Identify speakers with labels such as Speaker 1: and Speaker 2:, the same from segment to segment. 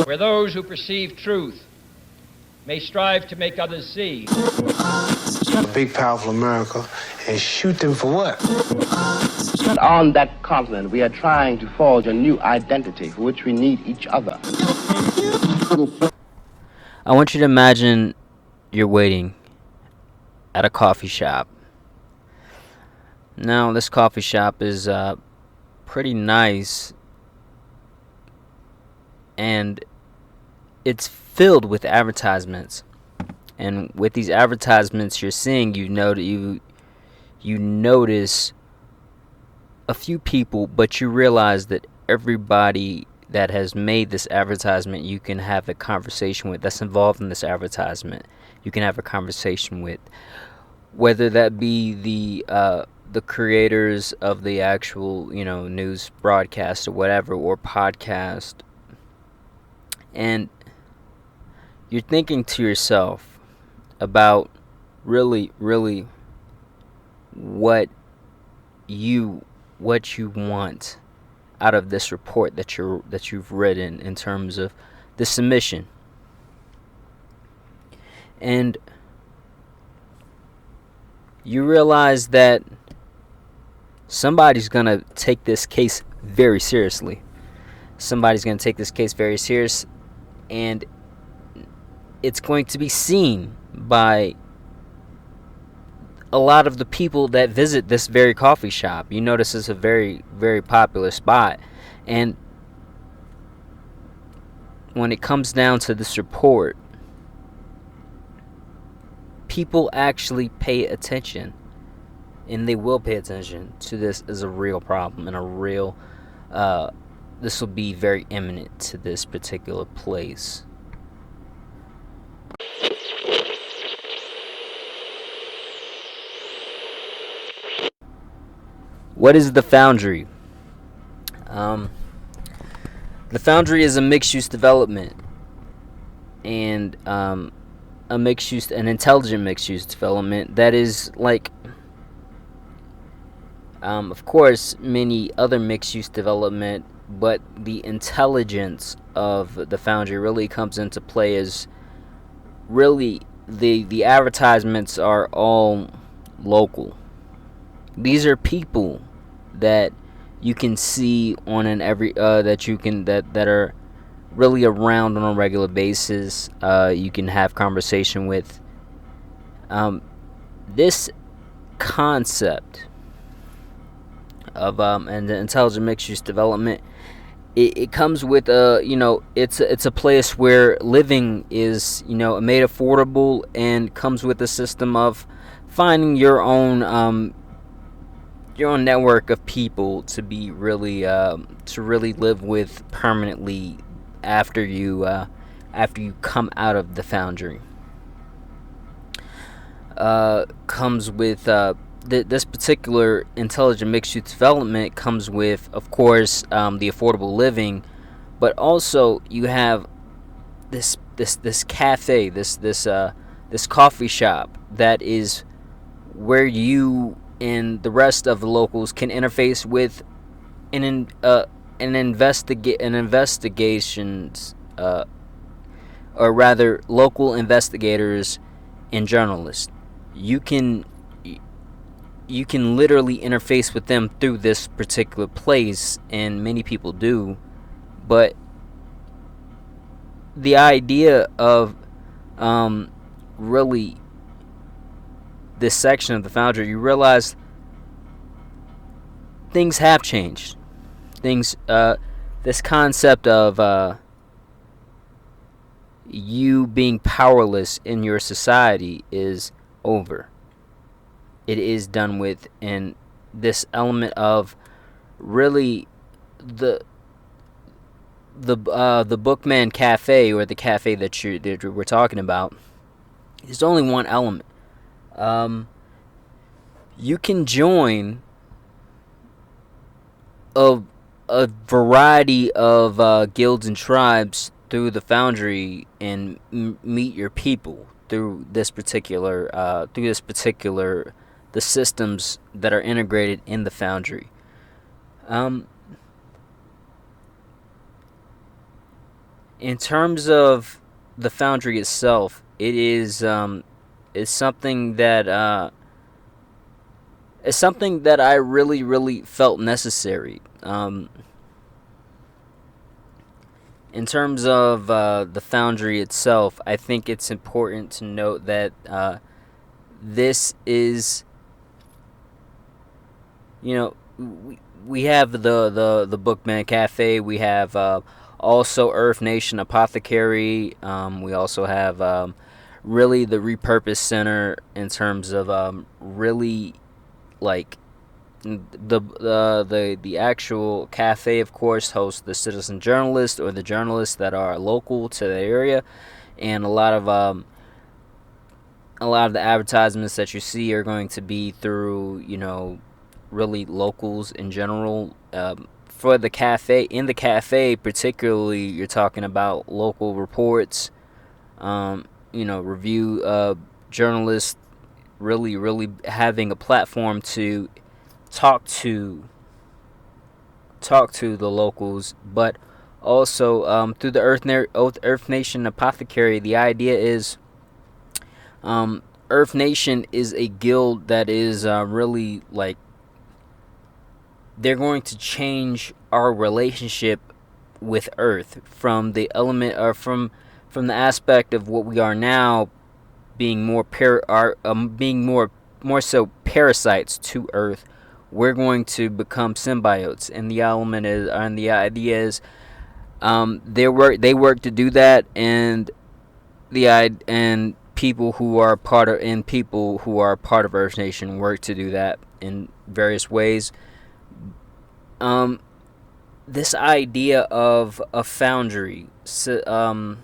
Speaker 1: where those who perceive truth may strive to make others see.
Speaker 2: A big, powerful America, and shoot them for what?
Speaker 3: On that continent, we are trying to forge a new identity for which we need each other.
Speaker 4: I want you to imagine you're waiting at a coffee shop. Now, this coffee shop is pretty nice, and it's filled with advertisements. And with these advertisements you're seeing, you notice a few people, but you realize that everybody that has made this advertisement, you can have a conversation with, that's involved in this advertisement. You can have a conversation with, whether that be the creators of the actual, news broadcast or whatever, or podcast. And you're thinking to yourself about really what you want out of this report that you've written in terms of the submission. And you realize that somebody's going to take this case very seriously. Somebody's going to take this case very serious, and it's going to be seen by a lot of the people that visit this very coffee shop. You notice it's a very, very popular spot. And when it comes down to this report, people actually pay attention, and they will pay attention to this as a real problem and a real this will be very imminent to this particular place. What is the Foundry? The Foundry is a mixed-use development, and an intelligent mixed-use development that is like, of course, many other mixed-use development, but the intelligence of the Foundry really comes into play as really the advertisements are all local. These are people that you can see on an every that are really around on a regular basis. You can have conversation with. This concept of and the intelligent mixed-use development, it comes with it's a place where living is made affordable, and comes with a system of finding your own network of people to be really live with permanently after you come out of the Foundry. Comes with this particular intelligent mixed-use development comes with, of course, the affordable living, but also you have this cafe, this coffee shop that is where you and the rest of the locals can interface with an investigations, or rather, local investigators and journalists. You can literally interface with them through this particular place, and many people do. But the idea of really this section of the Foundry, you realize things have changed. This concept of you being powerless in your society is over. It is done with, and this element of really the Bookman Cafe, or the cafe that we're talking about, is only one element. You can join a variety of guilds and tribes through the Foundry and meet your people through this particular the systems that are integrated in the Foundry. In terms of the Foundry itself, it is it's something that I really, really felt necessary. In terms of the Foundry itself, I think it's important to note that this is, you know, we have the Bookman Cafe. We have also Earth Nation Apothecary. We also have really the Repurpose Center in terms of really like the actual cafe. Of course, hosts the citizen journalists or the journalists that are local to the area, and a lot of the advertisements that you see are going to be through, really locals in general. For the cafe, in the cafe particularly, you're talking about local reports, review journalists, really, really having a platform to talk to the locals, but also through the Earth Nation Apothecary. The idea is, Earth Nation is a guild that is really like, they're going to change our relationship with Earth from the element, or from the aspect of what we are now, being being more so parasites to Earth. We're going to become symbiotes, and the idea is, they work to do that, and people who are part of Earth Nation work to do that in various ways. This idea of a foundry, the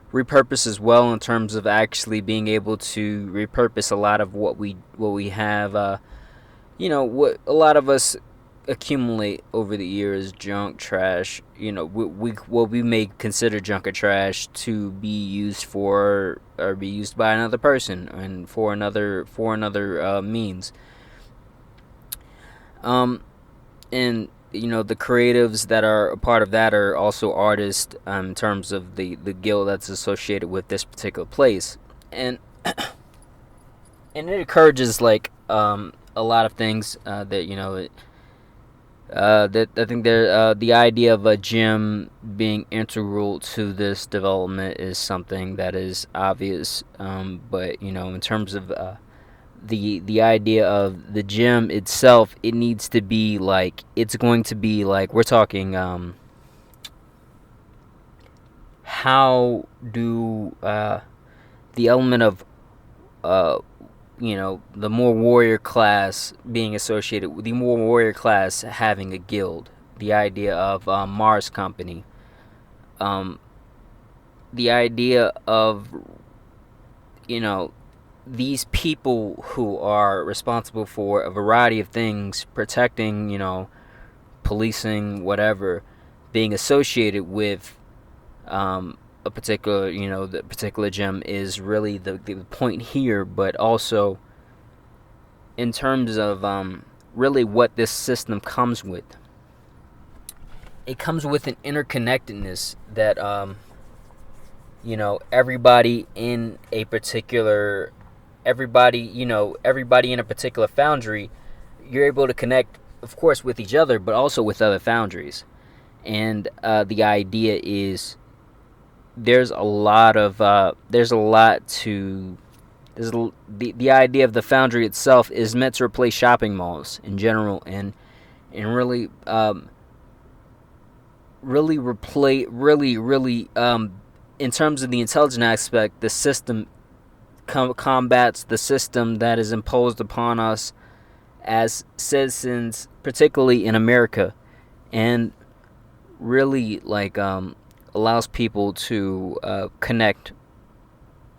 Speaker 4: repurpose as well, in terms of actually being able to repurpose a lot of what we have, what a lot of us accumulate over the years, junk, trash, what we may consider junk or trash, to be used for, or be used by another person, and for another means. And the creatives that are a part of that are also artists, in terms of the guild that's associated with this particular place, and and it encourages like a lot of things that that I think the idea of a gym being integral to this development is something that is obvious, but in terms of the idea of the gym itself, it needs to be like, it's going to be like, we're talking how do the element of the more warrior class being associated with the more warrior class having a guild, the idea of Mars Company, the idea of these people who are responsible for a variety of things, protecting, policing, whatever, being associated with a particular, the particular gem, is really the point here. But also in terms of really what this system comes with. It comes with an interconnectedness that everybody in a particular foundry, you're able to connect, of course, with each other, but also with other foundries. And the idea is, the idea of the foundry itself is meant to replace shopping malls in general, and really in terms of the intelligent aspect, the system combats the system that is imposed upon us as citizens, particularly in America, and really allows people to connect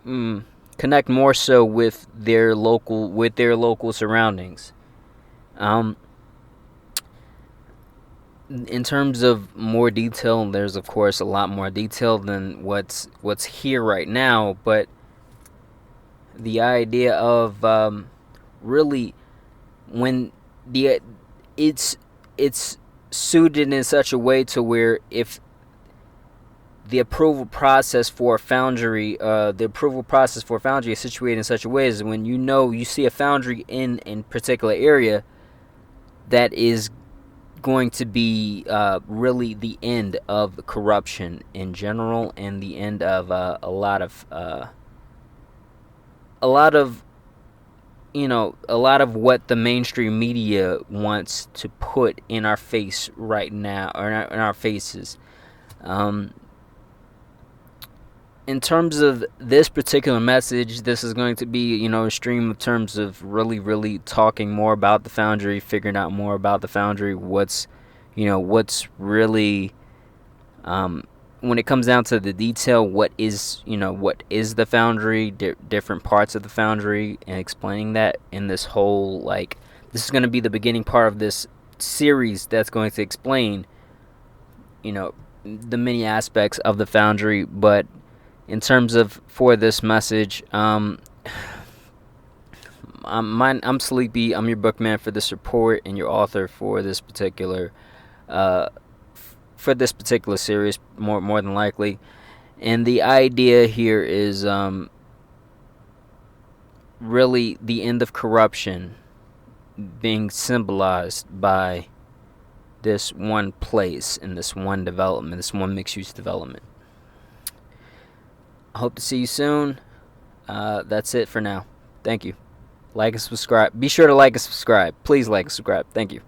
Speaker 4: more so with their local surroundings. In terms of more detail, there's of course a lot more detail than what's here right now, but the idea of really, when it's suited in such a way to where, if the approval process for Foundry, is situated in such a way as when you see a Foundry in a particular area, that is going to be really the end of corruption in general, and the end of a lot of what the mainstream media wants to put in our face right now, or in our faces. In terms of this particular message, this is going to be, a stream in terms of really, really talking more about the Foundry, figuring out more about the Foundry, what's really, when it comes down to the detail, what is the Foundry, different parts of the Foundry, and explaining that in this whole, this is going to be the beginning part of this series that's going to explain, the many aspects of the Foundry. But in terms of for this message, I'm Sleepy. I'm your bookman for this report and your author for this particular series, more than likely. And the idea here is really the end of corruption being symbolized by this one place and this one development, this one mixed-use development. I hope to see you soon. That's it for now. Thank you. Like and subscribe. Be sure to like and subscribe. Please like and subscribe. Thank you.